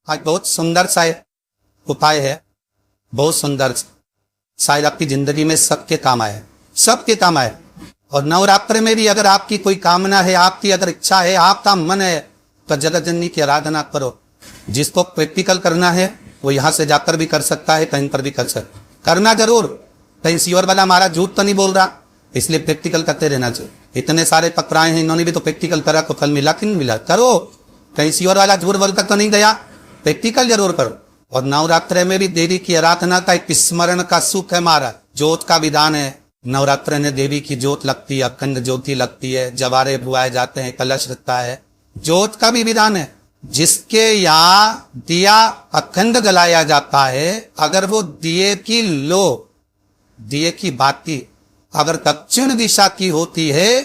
आज बहुत सुंदर सा उपाय है, बहुत सुंदर, शायद आपकी जिंदगी में सबके काम आए, सबके काम आए। और नवरात्र में भी अगर आपकी कोई कामना है, आपकी अगर इच्छा है, आपका मन है, तो जगत जननी की आराधना करो। जिसको प्रैक्टिकल करना है वो यहाँ से जाकर भी कर सकता है, कहीं पर भी कर सकता, करना जरूर। कहीं सीवर वाला हमारा झूठ तो नहीं बोल रहा, इसलिए प्रैक्टिकल करते रहना चाहिए। इतने सारे पकड़ाए हैं, इन्होंने भी तो प्रैक्टिकल करा, तो फल मिला कि नहीं मिला? करो। कहीं सीवर वाला झूठ बोल तक तो नहीं गया, प्रैक्टिकल जरूर करो। और नवरात्र में भी देवी की आराधना का एक स्मरण का सुख है हमारा। ज्योत का विधान है, नवरात्र में देवी की ज्योत लगती है, अखंड ज्योति लगती है, जवारे बुआए जाते हैं, कलश रहता है, ज्योत का भी विधान है। जिसके यहाँ दिया अखंड जलाया जाता है, अगर वो दिए की लो, दिए की बाती अगर दक्षिण दिशा की होती है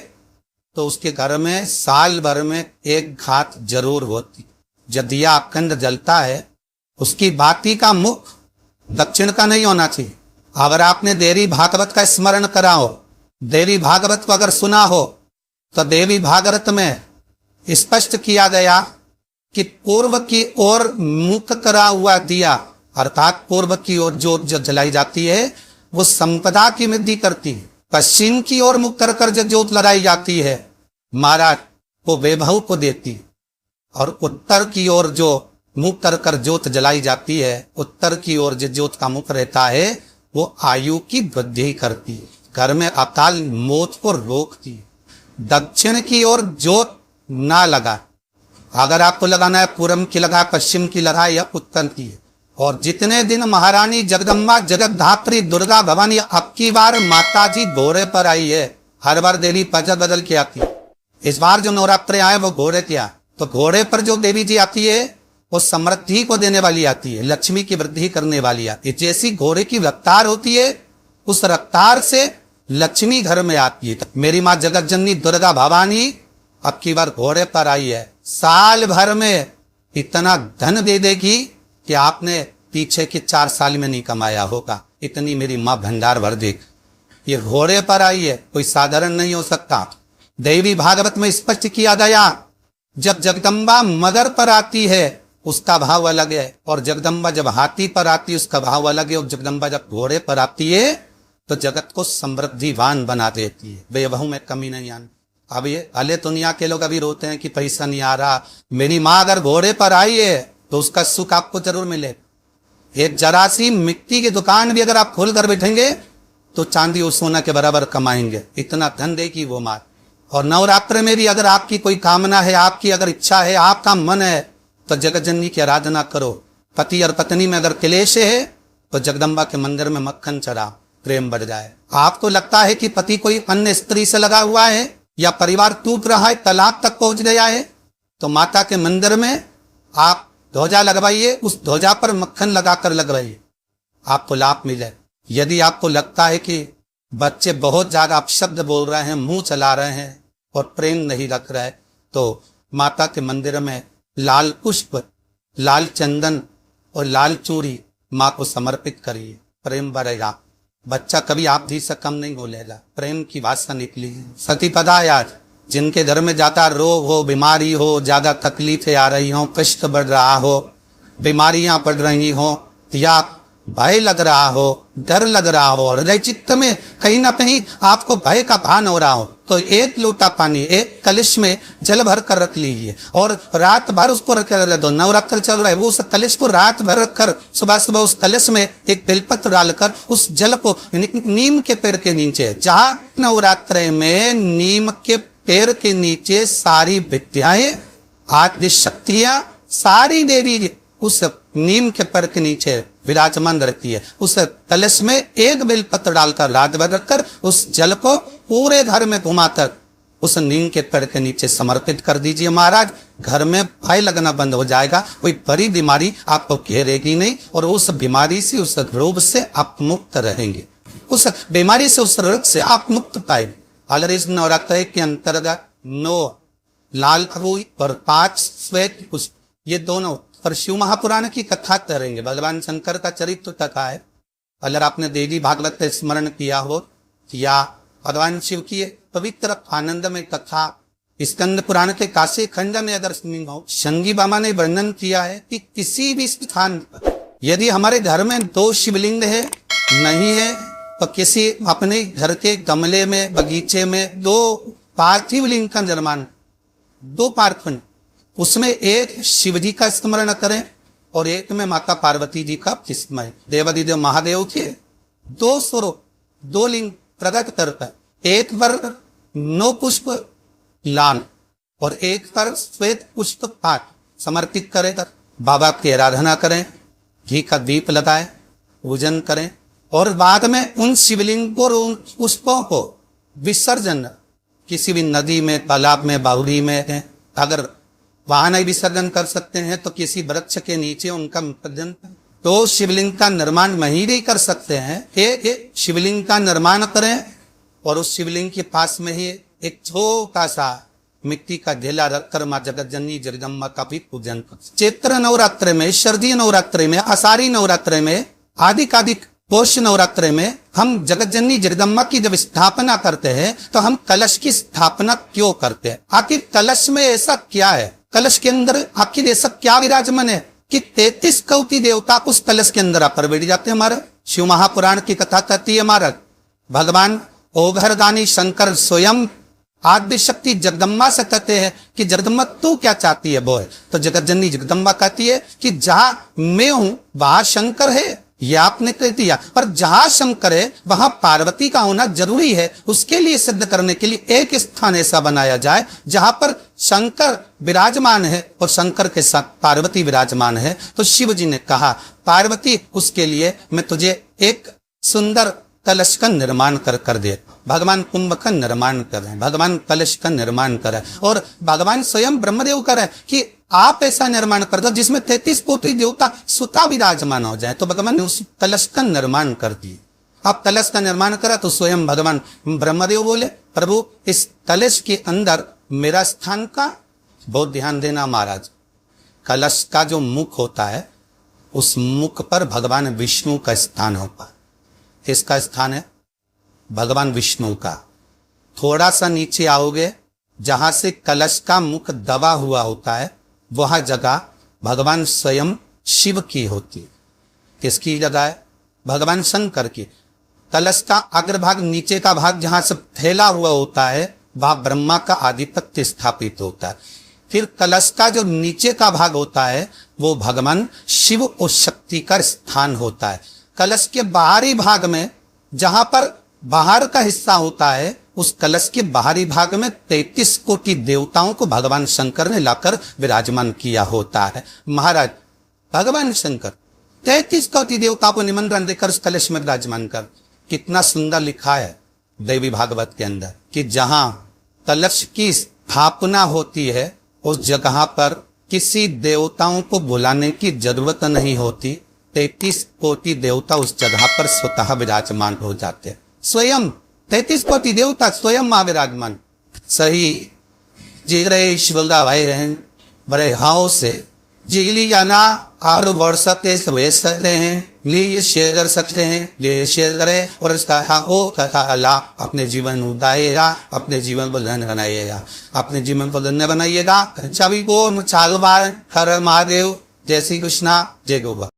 तो उसके घर में साल भर में एक घात जरूर होती। जब दिया अखंड जलता है, उसकी बाती का मुख दक्षिण का नहीं होना चाहिए। अगर आपने देवी भागवत का स्मरण करा हो, देवी भागवत को अगर सुना हो, तो देवी भागवत में स्पष्ट किया गया कि पूर्व की ओर मुख करा हुआ दिया, अर्थात पूर्व की ओर ज्योत जो जलाई जाती है वो संपदा की वृद्धि करती है। पश्चिम की ओर मुख कर कर जो ज्योत लगाई जाती है महाराज, वो वैभव को देती है। और उत्तर की ओर जो मुख कर कर ज्योत जलाई जाती है, उत्तर की ओर जो ज्योत का मुख रहता है, वो आयु की वृद्धि करती है, घर में अकाल मौत को रोकती है। दक्षिण की ओर ज्योत ना लगा, अगर आपको लगाना है पूर्व की लगा, पश्चिम की लगा या उत्तर की है। और जितने दिन महारानी जगदम्बा जगतधात्री दुर्गा भवानी, अब की बार माता जी घोड़े पर आई है। हर बार देवी पजर बदल के आती है, इस बार जो नवरात्रे आए वो घोड़े क्या, तो घोड़े पर जो देवी जी आती है वो समृद्धि को देने वाली आती है, लक्ष्मी की वृद्धि करने वाली आती है। जैसी घोड़े की रफ्तार होती है, उस रफ्तार से लक्ष्मी घर में आती है। मेरी माँ जगत जननी दुर्गा भवानी अब की बार घोड़े पर आई है, साल भर में इतना धन दे देगी कि आपने पीछे के 4 साल में नहीं कमाया होगा, इतनी मेरी माँ भंडार भर देगी। ये घोड़े पर आई है, कोई साधारण नहीं हो सकता। देवी भागवत में स्पष्ट किया गया, जब जगदम्बा मदर पर आती है उसका भाव अलग है, और जगदम्बा जब हाथी पर आती है उसका भाव अलग है, और जगदम्बा जब घोड़े पर आती है तो जगत को समृद्धिवान बना देती है, वैभव में कमी नहीं आनी। अब ये अले दुनिया के लोग अभी रोते हैं कि पैसा नहीं आ रहा, मेरी माँ अगर घोड़े पर आई है तो उसका सुख आपको जरूर मिले। एक जरा सी मिट्टी की दुकान भी अगर आप खोल कर बैठेंगे तो चांदी और सोना के बराबर कमाएंगे, इतना धन देगी वो माँ। और नवरात्र में भी अगर आपकी कोई कामना है, आपकी अगर इच्छा है, आपका मन है, तो जगत जननी की आराधना करो। पति और पत्नी में अगर क्लेश है तो जगदम्बा के मंदिर में मक्खन चढ़ा, प्रेम बढ़ जाए। आपको लगता है कि पति कोई अन्य स्त्री से लगा हुआ है या परिवार टूट रहा है, तलाक तक पहुंच गया है, तो माता के मंदिर में आप ध्वजा लगवाइए, उस ध्वजा पर मक्खन लगाकर लगवाइए, आपको लाभ मिले। यदि आपको लगता है कि बच्चे बहुत ज्यादा अपशब्द बोल रहे हैं, मुंह चला रहे हैं और प्रेम नहीं रख रहे, तो माता के मंदिर में लाल पुष्प, लाल चंदन और लाल चूड़ी माँ को समर्पित करिए, प्रेम बढ़ेगा। बच्चा कभी आप भी से कम नहीं बोलेगा, प्रेम की भाषा निकली। सती पता यार, जिनके घर में ज्यादा रोग हो, बीमारी हो, ज्यादा तकलीफें आ रही हो, कष्ट बढ़ रहा हो, बीमारियां बढ़ रही हो, या भय लग रहा हो, डर लग रहा हो, हृदय चित्त में कहीं ना कहीं आपको भय का भान हो रहा हो, तो एक लोटा पानी, एक कलश में जल भर कर रख लीजिए और रात भर उसको रख कर दो। नवरात्र चल रहा है, वो उस कलश को रात भर रख कर सुबह सुबह उस कलश में एक बेलपत्र डालकर उस जल को नीम के पेड़ के नीचे, जहाँ नवरात्र में नीम के पेड़ के नीचे सारी विद्याएं, आदि शक्तियां, सारी देवी उस नीम के पेड़ के नीचे विराजमान रहती है। उस कलश में एक बेलपत्र डालकर रात भर रखकर उस जल को पूरे घर में घुमाकर उस नीम के पेड़ के नीचे समर्पित कर दीजिए महाराज। घर में भय लगना बंद हो जाएगा, कोई बड़ी बीमारी आपको घेरेगी नहीं, और उस बीमारी से, उस रोग से आप मुक्त रहेंगे, उस बीमारी से, उस रोग से आप मुक्त पाएंगे। और इस नवरात्र के अंतर्गत 9 लाल फूल और 5 श्वेत पुष्प, ये दोनों, और शिव महापुराण की कथा करेंगे। भगवान शंकर का चरित्र कथा है। अगर आपने देवी भागवत का स्मरण किया हो या भगवान शिव की पवित्र आनंद में कथा स्कंद पुराण के काशी खंड में अगर शंगी बाबा ने वर्णन किया है कि किसी भी स्थान पर यदि हमारे घर में 2 शिवलिंग है नहीं है तो किसी अपने घर के गमले में बगीचे में 2 पार्थिव लिंग का निर्माण, 2 पार्थिव, उसमें एक शिव जी का स्मरण करें और एक में माता पार्वती जी का स्मरण। देवादिदेव महादेव के 2 स्वरूप 2 लिंग प्रकट करता है, एक पर 9 पुष्प लान और एक पर श्वेत पुष्प पाठ समर्पित करें, बाबा की आराधना करें, घी का दीप लगाए, पूजन करें और बाद में उन शिवलिंग को और उन पुष्पों को विसर्जन किसी भी नदी में, तालाब में, बावड़ी में, अगर वहां नहीं विसर्जन कर सकते हैं तो किसी वृक्ष के नीचे उनका विसर्जन। तो शिवलिंग का निर्माण वहीं नहीं कर सकते हैं, एक शिवलिंग का निर्माण करें और उस शिवलिंग के पास में ही एक छोटा सा मिट्टी का ढेला रखकर मां जगत जननी जगदम्बा का भी पूजन कर। चैत्र नवरात्र में, शारदीय नवरात्र में, आषाढ़ी नवरात्र में, आदिक पौष नवरात्र में हम जगत जननी जगदम्बा की जब स्थापना करते हैं तो हम कलश की स्थापना क्यों करते हैं? आखिर कलश में ऐसा क्या है? कलश के अंदर आखिर ऐसा क्या विराजमान है कि 33 कोटि देवता उस कलश के अंदर आकर बैठ जाते हैं? हमारा शिव महापुराण की कथा कहती है, हमारा भगवान ओघरदानी शंकर स्वयं आद्य शक्ति जगदम्बा से कहते हैं कि जगदम्बा तू क्या चाहती है? वो है तो जगत जननी जगदम्बा कहती है कि जहां मैं हूं वहां शंकर है, ये आपने कह दिया, पर जहां शंकर है वहां पार्वती का होना जरूरी है। उसके लिए सिद्ध करने के लिए एक स्थान ऐसा बनाया जाए जहां पर शंकर विराजमान है और शंकर के साथ पार्वती विराजमान है। तो शिव जी ने कहा पार्वती उसके लिए मैं तुझे एक सुंदर कलश का निर्माण कर दे। भगवान कुंभ का निर्माण करें, भगवान कलश का निर्माण करें और भगवान स्वयं ब्रह्मदेव करें कि आप ऐसा निर्माण कर दो जिसमें 33 कोटि देवता सुता विराजमान हो जाए। तो भगवान ने उस कलश का निर्माण कर दिए। आप कलश का निर्माण करा तो स्वयं भगवान ब्रह्मदेव बोले प्रभु इस कलश के अंदर मेरा स्थान का बहुत ध्यान देना महाराज। कलश का जो मुख होता है उस मुख पर भगवान विष्णु का स्थान होता है। किसका स्थान है? भगवान विष्णु का। थोड़ा सा नीचे आओगे जहां से कलश का मुख दबा हुआ होता है वह जगह भगवान स्वयं शिव की होती है। किसकी जगह है? भगवान शंकर की। कलश का अग्रभाग नीचे का भाग जहां से फैला हुआ होता है वह ब्रह्मा का आधिपत्य स्थापित होता है। फिर कलश का जो नीचे का भाग होता है वो भगवान शिव और शक्ति का स्थान होता है। कलश के बाहरी भाग में जहां पर बाहर का हिस्सा होता है उस कलश के बाहरी भाग में 33 कोटि देवताओं को भगवान शंकर ने लाकर विराजमान किया होता है। महाराज भगवान शंकर 33 कोटि देवताओं को निमंत्रण देकर उस कलश में विराजमान कर। कितना सुंदर लिखा है देवी भागवत के अंदर कि जहां कलश की स्थापना होती है उस जगह पर किसी देवताओं को बुलाने की जरूरत नहीं होती। 33 कोटि देवता उस जगह पर स्वतः विराजमान हो जाते हैं। स्वयं 33 कोटि देवता स्वयं मां विराजमान। सही जी रहे शिवदा भाई रहन बड़े हाव से जी लिया ना आरो बढ़ सकते वे सकते हैं लिए शेयर कर सकते हैं लिए शेयर करें और इसका हो तथा अल्लाह अपने जीवन उदाएगा, अपने जीवन को धन्य बनाइएगा, अपने जीवन को धन्य बनाइएगा। सभी को चालू बार हर महादेव। जय श्री कृष्णा, जय गोवा।